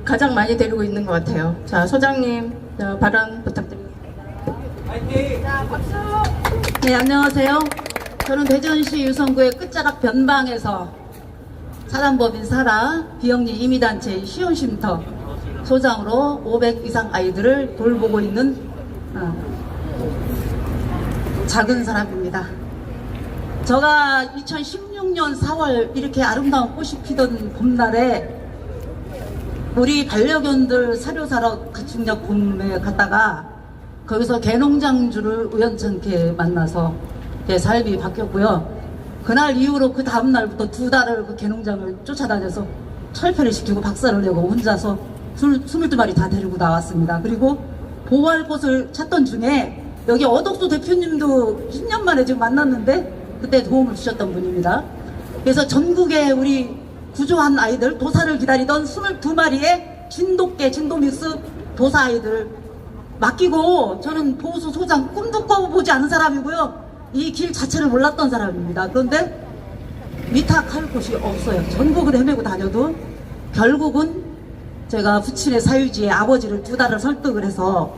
가장 많이 데리고 있는 것 같아요. 자, 소장님 발언 부탁드립니다. 자, 박수! 네, 안녕하세요. 저는 대전시 유성구의 끝자락 변방에서 사단법인 사라 비영리 임의단체 시온쉼터 소장으로 500 이상 아이들을 돌보고 있는 작은 사람입니다. 제가 2016년 4월 이렇게 아름다운 꽃이 피던 봄날에 우리 반려견들 사료 사러 가축약 봄에 갔다가 거기서 개농장주를 우연찮게 만나서 제 삶이 바뀌었고요. 그날 이후로 그 다음날부터 2달을 그 개농장을 쫓아다녀서 철폐를 시키고 박살을 내고 혼자서 22마리 다 데리고 나왔습니다. 그리고 보호할 곳을 찾던 중에 여기 어덕수 대표님도 10년 만에 지금 만났는데 그때 도움을 주셨던 분입니다. 그래서 전국에 우리 구조한 아이들, 도사를 기다리던 22마리의 진돗개, 진도믹스 도사 아이들 맡기고 저는 보호소 소장 꿈도 꿔보지 않은 사람이고요. 이 길 자체를 몰랐던 사람입니다. 그런데 위탁할 곳이 없어요. 전국을 헤매고 다녀도 결국은 제가 부친의 사유지의 아버지를 2달을 설득을 해서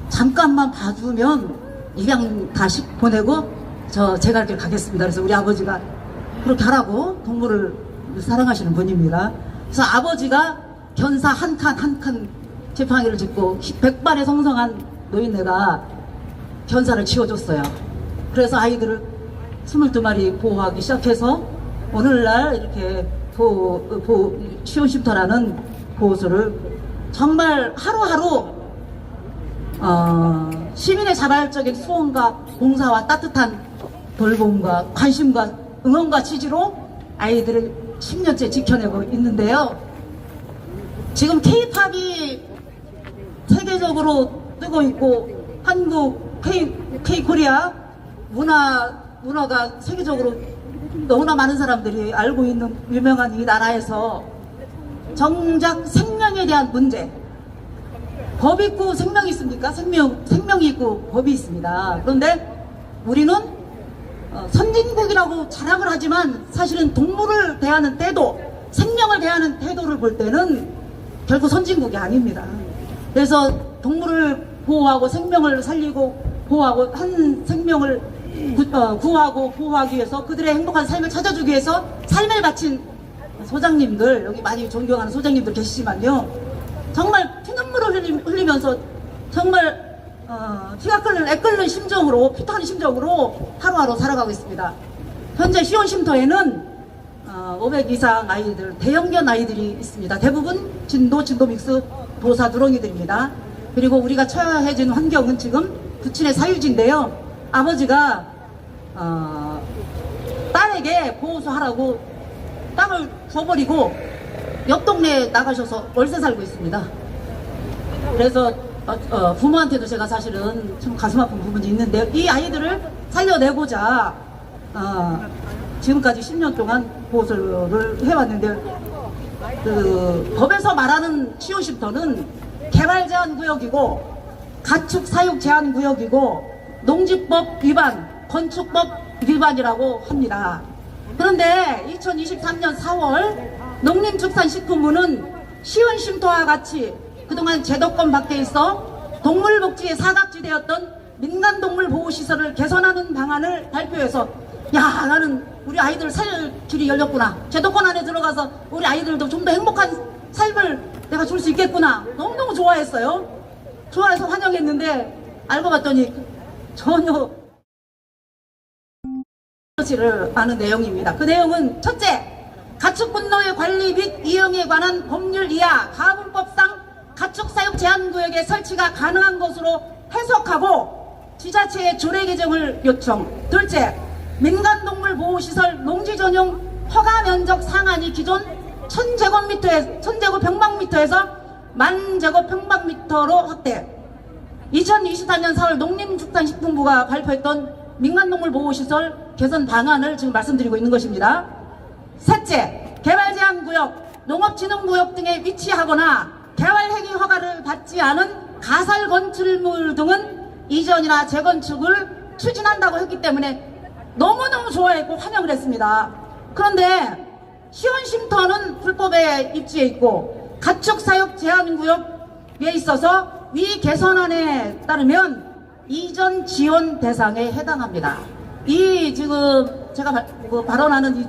잠깐만 봐주면 입양 다시 보내고 제가 길 가겠습니다. 그래서 우리 아버지가 그렇게 하라고 동물을 사랑하시는 분입니다. 그래서 아버지가 견사 한 칸 지팡이를 짚고 100발의 성성한 노인네가 견사를 지어줬어요. 그래서 아이들을 22마리 보호하기 시작해서 오늘날 이렇게 시온쉼터라는 보호소를 정말 하루하루 시민의 자발적인 수원과 봉사와 따뜻한 돌봄과 관심과 응원과 지지로 아이들을 10년째 지켜내고 있는데요. 지금 K-팝이 세계적으로 뜨고 있고 한국 K-코리아 문화가 세계적으로 너무나 많은 사람들이 알고 있는 유명한 이 나라에서 정작 생명에 대한 문제, 법 있고 생명이 있습니까? 생명이 있고 법이 있습니다. 그런데 우리는 선진국이라고 자랑을 하지만 사실은 동물을 대하는 태도, 생명을 대하는 태도를 볼 때는 결국 선진국이 아닙니다. 그래서 동물을 보호하고 생명을 살리고 보호하고 한 생명을 구하고 보호하기 위해서 그들의 행복한 삶을 찾아주기 위해서 삶을 바친 소장님들, 여기 많이 존경하는 소장님들 계시지만요, 정말 피눈물을 흘리면서 정말 피가 끓는 애끓는 심정으로, 피타는 심정으로 하루하루 살아가고 있습니다. 현재 시온쉼터에는 500 이상 아이들, 대형견 아이들이 있습니다. 대부분 진도믹스 도사 누렁이들입니다. 그리고 우리가 처해진 환경은 지금 부친의 사유지인데요. 아버지가 딸에게 보호소 하라고 땅을 줘버리고 옆 동네에 나가셔서 월세 살고 있습니다. 그래서 부모한테도 제가 사실은 좀 가슴 아픈 부분이 있는데 이 아이들을 살려내고자 지금까지 10년 동안 보호소를 해왔는데 그 법에서 말하는 시온쉼터는 개발 제한 구역이고 가축 사육 제한 구역이고 농지법 위반, 건축법 위반이라고 합니다. 그런데 2023년 4월 농림축산식품부는 시온쉼터와 같이 그동안 제도권 밖에 있어 동물복지의 사각지대였던 민간동물보호시설을 개선하는 방안을 발표해서 야, 나는 우리 아이들 살 길이 열렸구나. 제도권 안에 들어가서 우리 아이들도 좀 더 행복한 삶을 내가 줄 수 있겠구나. 너무너무 좋아했어요. 좋아해서 환영했는데 알고 봤더니 전혀 그렇지를 않은 내용입니다. 그 내용은 첫째, 가축분노의 관리 및 이용에 관한 법률 이하 가분법상 가축사육 제한구역의 설치가 가능한 것으로 해석하고 지자체의 조례 개정을 요청. 둘째, 민간동물보호시설 농지전용 허가면적 상한이 기존 1000제곱 평방미터에서 10,000제곱평방미터로 확대. 2024년 4월 농림축산식품부가 발표했던 민간동물보호시설 개선 방안을 지금 말씀드리고 있는 것입니다. 셋째, 개발제한구역, 농업진흥구역 등에 위치하거나 개발행위 허가를 받지 않은 가설건축물 등은 이전이나 재건축을 추진한다고 했기 때문에 너무너무 좋아했고 환영을 했습니다. 그런데 시온쉼터는 불법에 입지해 있고 가축 사육 제한 구역에 있어서 위 개선안에 따르면 이전 지원 대상에 해당합니다. 이 지금 제가 발언하는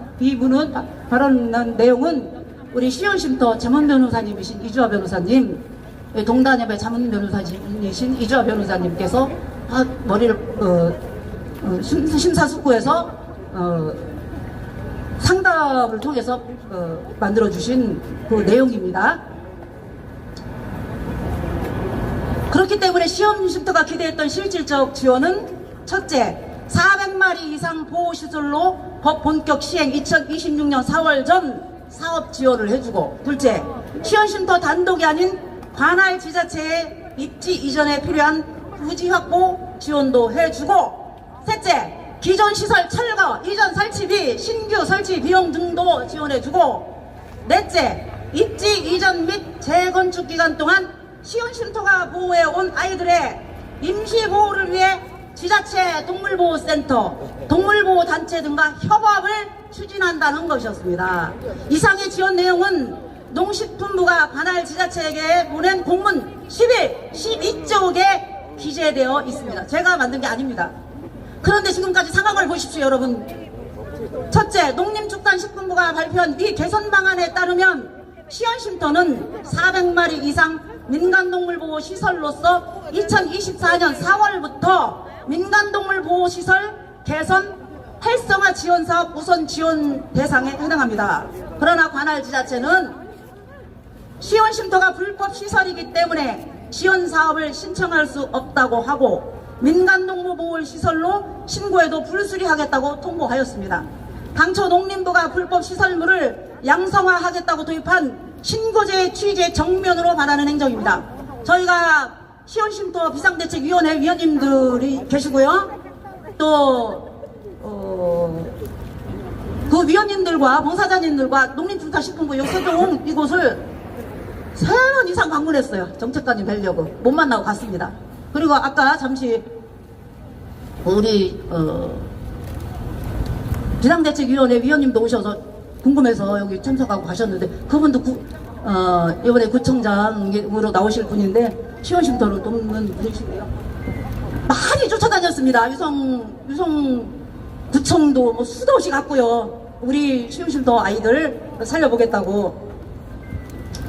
발언한 내용은 우리 시연쉼터 자문 변호사님이신 이주아 변호사님, 동단협의 자문 변호사님이신 이주아 변호사님께서 머리를 심사숙고해서 상담을 통해서 만들어주신 그 내용입니다. 그렇기 때문에 시험쉼터가 기대했던 실질적 지원은 첫째, 400마리 이상 보호시설로 법 본격 시행 2026년 4월 전 사업 지원을 해주고, 둘째, 시험쉼터 단독이 아닌 관할 지자체의 입지 이전에 필요한 부지 확보 지원도 해주고, 셋째, 기존 시설 철거, 이전 설치비, 신규 설치 비용 등도 지원해주고, 넷째, 입지 이전 및 재건축 기간 동안 시연쉼터가 보호해온 아이들의 임시보호를 위해 지자체 동물보호센터, 동물보호단체 등과 협업을 추진한다는 것이었습니다. 이상의 지원 내용은 농식품부가 관할 지자체에게 보낸 공문 12쪽에 기재되어 있습니다. 제가 만든 게 아닙니다. 그런데 지금까지 상황을 보십시오, 여러분. 첫째, 농림축산식품부가 발표한 이 개선 방안에 따르면 시연쉼터는 400마리 이상 민간동물보호시설로서 2024년 4월부터 민간동물보호시설 개선 활성화 지원사업 우선 지원 대상에 해당합니다. 그러나 관할 지자체는 시연쉼터가 불법시설이기 때문에 지원사업을 신청할 수 없다고 하고, 민간동물보호시설로 신고해도 불수리하겠다고 통보하였습니다. 당초 농림부가 불법시설물을 양성화하겠다고 도입한 신고제 취지의 정면으로 반하는 행정입니다. 저희가 시연쉼터 비상대책위원회 위원님들이 계시고요. 또 그 위원님들과 봉사자님들과 농림축산식품부 요새동 이곳을 3번 이상 방문했어요. 정책관님 뵈려고. 못 만나고 갔습니다. 그리고 아까 잠시 우리 비상대책위원회 위원님도 오셔서 궁금해서 여기 참석하고 가셨는데, 그분도 이번에 구청장으로 나오실 분인데 시연쉼터를 돕는 분이시고요. 많이 쫓아다녔습니다. 유성 구청도 뭐 수도 없이 갔고요. 우리 시연쉼터 아이들 살려보겠다고.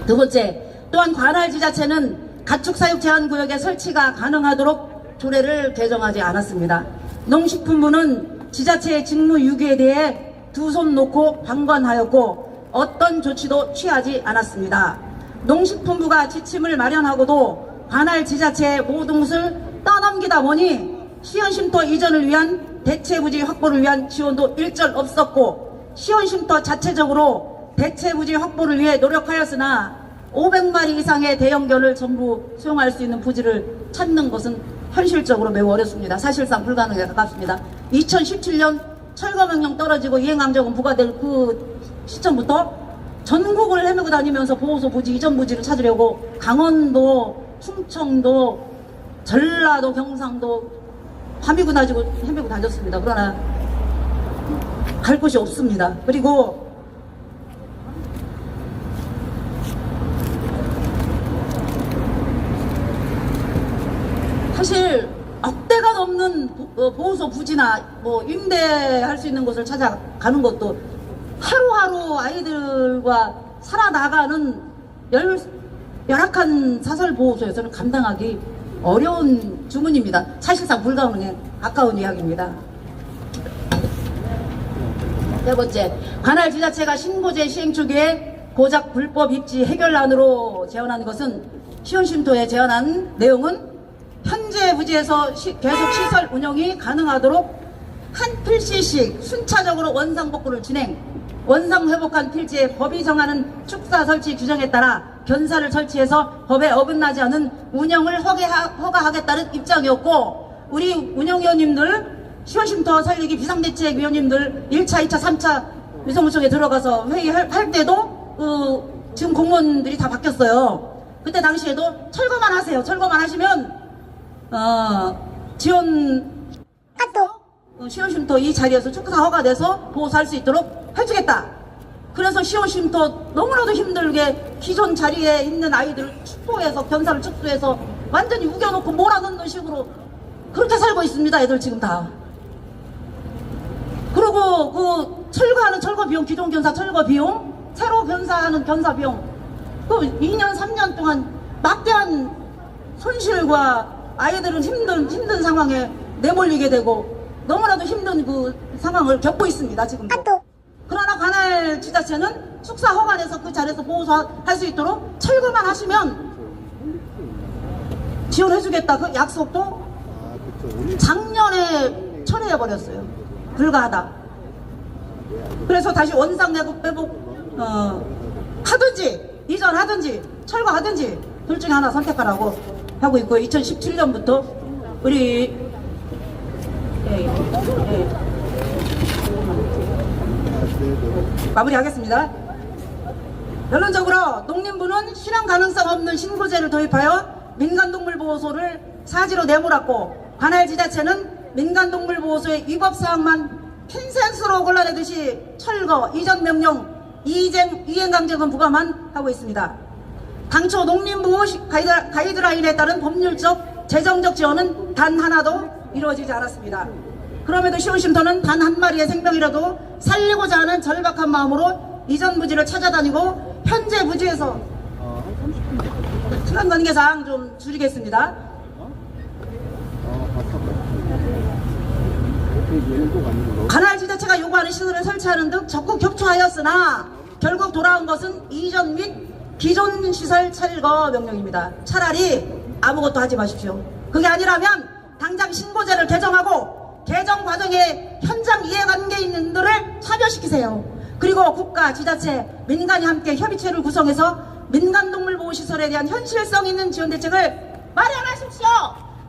두 번째, 또한 관할 지자체는 가축사육 제한구역에 설치가 가능하도록 조례를 개정하지 않았습니다. 농식품부는 지자체의 직무 유기에 대해 두 손 놓고 방관하였고 어떤 조치도 취하지 않았습니다. 농식품부가 지침을 마련하고도 관할 지자체의 모든 것을 떠넘기다 보니 시연쉼터 이전을 위한 대체부지 확보를 위한 지원도 일절 없었고, 시연쉼터 자체적으로 대체부지 확보를 위해 노력하였으나 500마리 이상의 대형견을 전부 수용할 수 있는 부지를 찾는 것은 현실적으로 매우 어렵습니다. 사실상 불가능에 가깝습니다. 2017년 철거명령 떨어지고 이행강정은 부과될 그 시점부터 전국을 헤매고 다니면서 보호소 부지, 이전 부지를 찾으려고 강원도, 충청도, 전라도, 경상도 밤이고 낮이고 헤매고 다녔습니다. 그러나 갈 곳이 없습니다. 그리고 사실 억대가 넘는 보호소 부지나 뭐 임대할 수 있는 곳을 찾아가는 것도 하루하루 아이들과 살아나가는 열악한 사설보호소에서는 감당하기 어려운 주문입니다. 사실상 불가능에 가까운 이야기입니다. 세 번째, 관할 지자체가 신고제 시행 초기에 고작 불법 입지 해결안으로 제언한 것은 시연쉼터에 제언한 내용은 현재 부지에서 계속 시설 운영이 가능하도록 한 필지씩 순차적으로 원상복구를 진행, 원상회복한 필지에 법이 정하는 축사 설치 규정에 따라 견사를 설치해서 법에 어긋나지 않은 운영을 허가하겠다는 입장이었고, 우리 운영위원님들, 시연쉼터 살리기 비상대책위원님들 1차, 2차, 3차 위성구청에 들어가서 회의할 때도 지금 공무원들이 다 바뀌었어요. 그때 당시에도 철거만 하세요. 철거만 하시면 지원 시연쉼터 이 자리에서 축사 허가돼서 보호할 수 있도록 해주겠다. 그래서 시호심터 너무나도 힘들게 기존 자리에 있는 아이들을 축소해서 변사를 축소해서 완전히 우겨놓고 몰아넣는 식으로 그렇게 살고 있습니다. 애들 지금 다. 그리고 그 철거하는 철거 비용, 기존 견사 철거 비용, 새로 변사하는 견사 비용, 그 2년 3년 동안 막대한 손실과 아이들은 힘든 상황에 내몰리게 되고 너무나도 힘든 그 상황을 겪고 있습니다. 지금도. 그러나 관할 지자체는 숙사 허가내서 그 자리에서 보호할 수 있도록 철거만 하시면 지원해주겠다. 그 약속도 작년에 철회해버렸어요. 불가하다. 그래서 다시 원상 회복 하든지 이전하든지 철거하든지 둘 중에 하나 선택하라고 하고 있고요. 2017년부터 우리 마무리하겠습니다. 결론적으로 농림부는 실현 가능성 없는 신고제를 도입하여 민간동물보호소를 사지로 내몰았고 관할 지자체는 민간동물보호소의 위법사항만 핀센스로 골라내듯이 철거, 이전 명령, 이행강제금 부과만 하고 있습니다. 당초 농림부 가이드라인에 따른 법률적, 재정적 지원은 단 하나도 이루어지지 않았습니다. 그럼에도 시호심터는 단 한 마리의 생명이라도 살리고자 하는 절박한 마음으로 이전 부지를 찾아다니고 현재 부지에서 시간 관계상 좀 줄이겠습니다. 관할 지자체가 요구하는 시설을 설치하는 등 적극 협조하였으나 결국 돌아온 것은 이전 및 기존 시설 철거 명령입니다. 차라리 아무것도 하지 마십시오. 그게 아니라면 당장 신고제를 개정하고 개정 과정에 현장 이해관계 있는 분들을 차별시키세요. 그리고 국가, 지자체, 민간이 함께 협의체를 구성해서 민간동물보호시설에 대한 현실성 있는 지원 대책을 마련하십시오.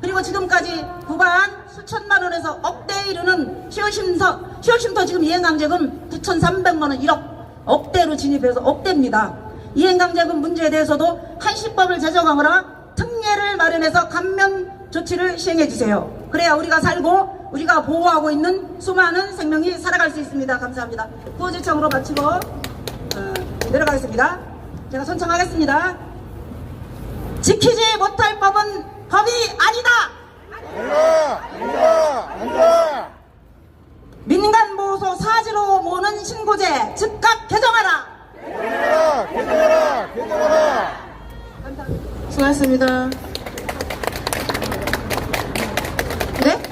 그리고 지금까지 구간 수천만 원에서 억대에 이르는 시호심터 지금 이행강제금 9,300만 원 1억 억대로 진입해서 억대입니다. 이행강제금 문제에 대해서도 한시법을 제정하거나 특례를 마련해서 감면 조치를 시행해주세요. 그래야 우리가 살고 우리가 보호하고 있는 수많은 생명이 살아갈 수 있습니다. 감사합니다. 구호지청으로 마치고 내려가겠습니다. 제가 선창하겠습니다. 지키지 못할 법은 법이 아니다. 아니다. 민간보호소 사지로 모는 신고제 즉각 개정하라. 개정하라. 수고하셨습니다. 네?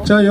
자,